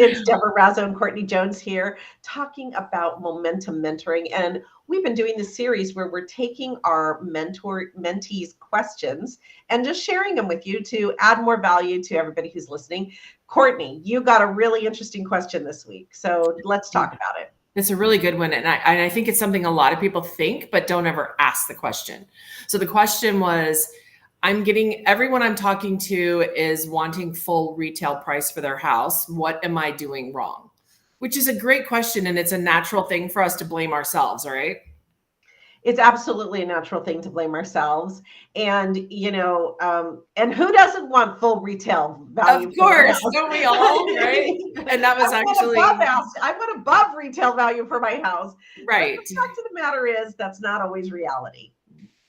It's Deborah Razzo and Courtney Jones here talking about momentum mentoring. And we've been doing this series where we're taking our mentees' questions and just sharing them with you to add more value to everybody who's listening. Courtney, you got a really interesting question this week. So let's talk about it. It's a really good one. And I think it's something a lot of people think, but don't ever ask the question. So the question was, everyone I'm talking to is wanting full retail price for their house. What am I doing wrong? Which is a great question. And it's a natural thing for us to blame ourselves, right? It's absolutely a natural thing to blame ourselves. And, and who doesn't want full retail value? Of course, don't we all, right? And that was I want above retail value for my house. Right. But the fact of the matter is that's not always reality.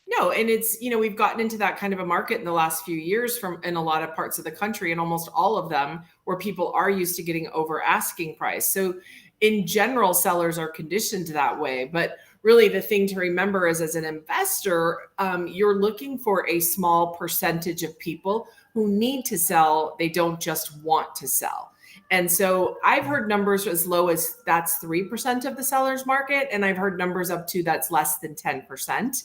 No, and it's, we've gotten into that kind of a market in the last few years in a lot of parts of the country, and almost all of them, where people are used to getting over asking price. So in general, sellers are conditioned that way. But really the thing to remember is, as an investor, you're looking for a small percentage of people who need to sell. They don't just want to sell. And so I've heard numbers as low as that's 3% of the seller's market. And I've heard numbers up to that's less than 10%.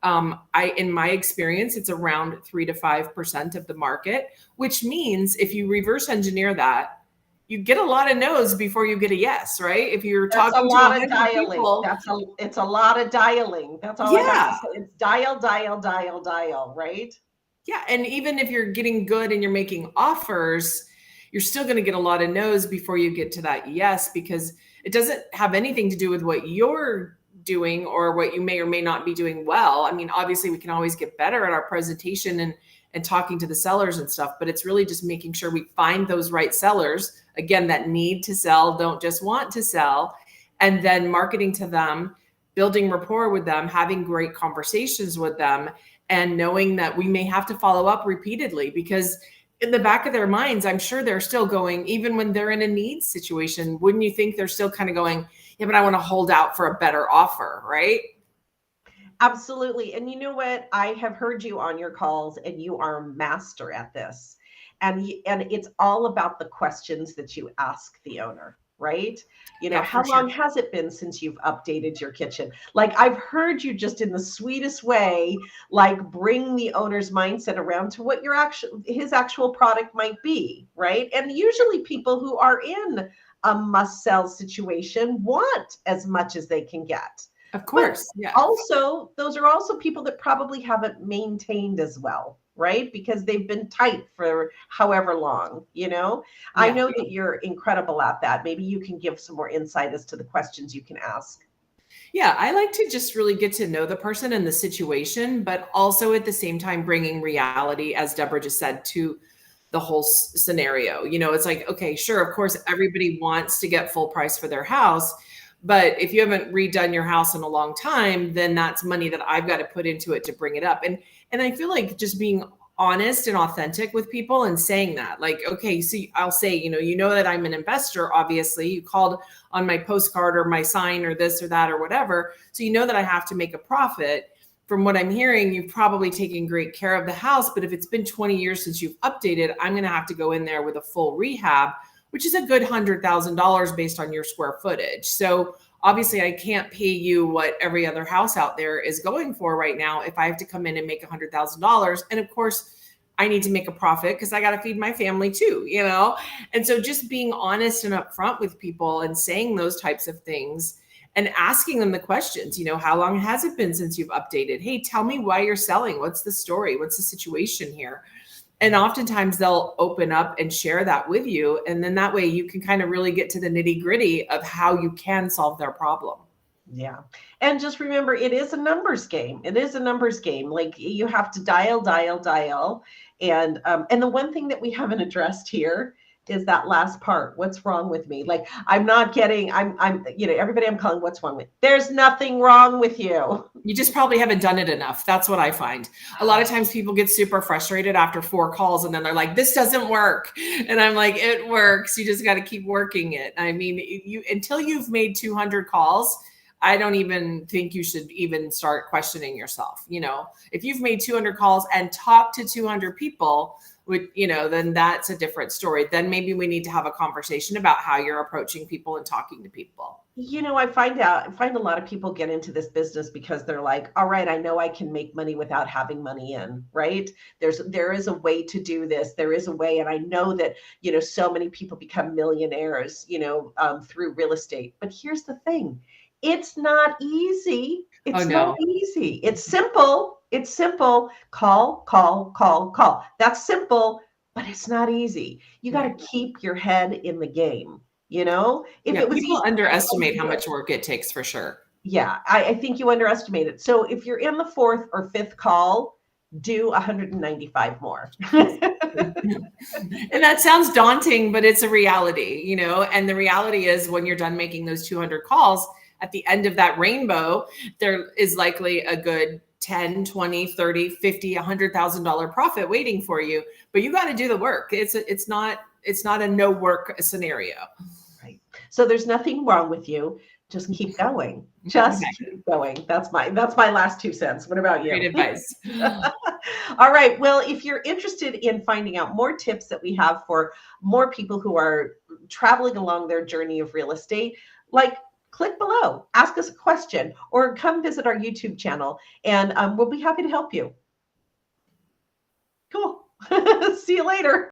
In my experience, it's around 3 to 5% of the market, which means if you reverse engineer that, you get a lot of no's before you get a yes, right? If you're talking to 100 people, it's a lot of dialing. That's all I have to say. It's dial, right? Yeah, and even if you're getting good and you're making offers, you're still going to get a lot of no's before you get to that yes, because it doesn't have anything to do with what you're doing or what you may or may not be doing well. I mean, obviously we can always get better at our presentation and talking to the sellers and stuff, but it's really just making sure we find those right sellers, again, that need to sell, don't just want to sell, and then marketing to them, building rapport with them, having great conversations with them, and knowing that we may have to follow up repeatedly, because in the back of their minds, I'm sure they're still going, even when they're in a needs situation, wouldn't you think they're still kind of going, yeah, but I want to hold out for a better offer, right? Absolutely. And you know what? I have heard you on your calls, and you are a master at this. And it's all about the questions that you ask the owner, right? How long has it been since you've updated your kitchen? Like, I've heard you just in the sweetest way, like, bring the owner's mindset around to what his actual product might be, right? And usually people who are in a must-sell situation want as much as they can get. Of course. But yeah. Also, those are also people that probably haven't maintained as well, right? Because they've been tight for however long, Yeah. I know that you're incredible at that. Maybe you can give some more insight as to the questions you can ask. Yeah, I like to just really get to know the person and the situation, but also at the same time bringing reality, as Deborah just said, to the whole scenario. It's like, okay, sure, of course, everybody wants to get full price for their house. But if you haven't redone your house in a long time, then that's money that I've got to put into it to bring it up. And I feel like just being honest and authentic with people and saying that, like, okay, so I'll say, you know that I'm an investor, obviously. You called on my postcard or my sign or this or that or whatever. So you know that I have to make a profit. From what I'm hearing, you've probably taken great care of the house. But if it's been 20 years since you've updated, I'm going to have to go in there with a full rehab, which is a good $100,000 based on your square footage. So obviously I can't pay you what every other house out there is going for right now if I have to come in and make $100,000. And of course, I need to make a profit because I got to feed my family too, And so just being honest and upfront with people and saying those types of things and asking them the questions, how long has it been since you've updated? Hey, tell me why you're selling. What's the story? What's the situation here? And oftentimes they'll open up and share that with you. And then that way you can kind of really get to the nitty gritty of how you can solve their problem. Yeah. And just remember, it is a numbers game. It is a numbers game. Like, you have to dial. And the one thing that we haven't addressed here is that last part. What's wrong with me? Like, I'm everybody I'm calling, what's wrong with? There's nothing wrong with you. You just probably haven't done it enough. That's what I find. A lot of times people get super frustrated after 4 calls and then they're like, this doesn't work. And I'm like, it works. You just got to keep working it. I mean, until you've made 200 calls, I don't even think you should even start questioning yourself. If you've made 200 calls and talked to 200 people, then that's a different story. Then maybe we need to have a conversation about how you're approaching people and talking to people. I find a lot of people get into this business because they're like, all right, I know I can make money without having money in, right? There is a way to do this. There is a way. And I know that, so many people become millionaires, through real estate. But here's the thing. It's not easy. It's not easy. It's simple. It's simple. Call. That's simple, but it's not easy. You got to keep your head in the game. If it was people easy, underestimate how much work it takes for sure. Yeah, I think you underestimate it. So if you're in the 4th or 5th call, do 195 more. And that sounds daunting, but it's a reality, and the reality is when you're done making those 200 calls, at the end of that rainbow, there is likely a good 10, 20, 30, 50, $100,000 profit waiting for you, but you got to do the work. It's not a no work scenario. Right. So there's nothing wrong with you. Just keep going. Just keep going. That's my last 2 cents. What about you? Great advice. All right. Well, if you're interested in finding out more tips that we have for more people who are traveling along their journey of real estate, click below, ask us a question, or come visit our YouTube channel, and we'll be happy to help you. Cool. See you later.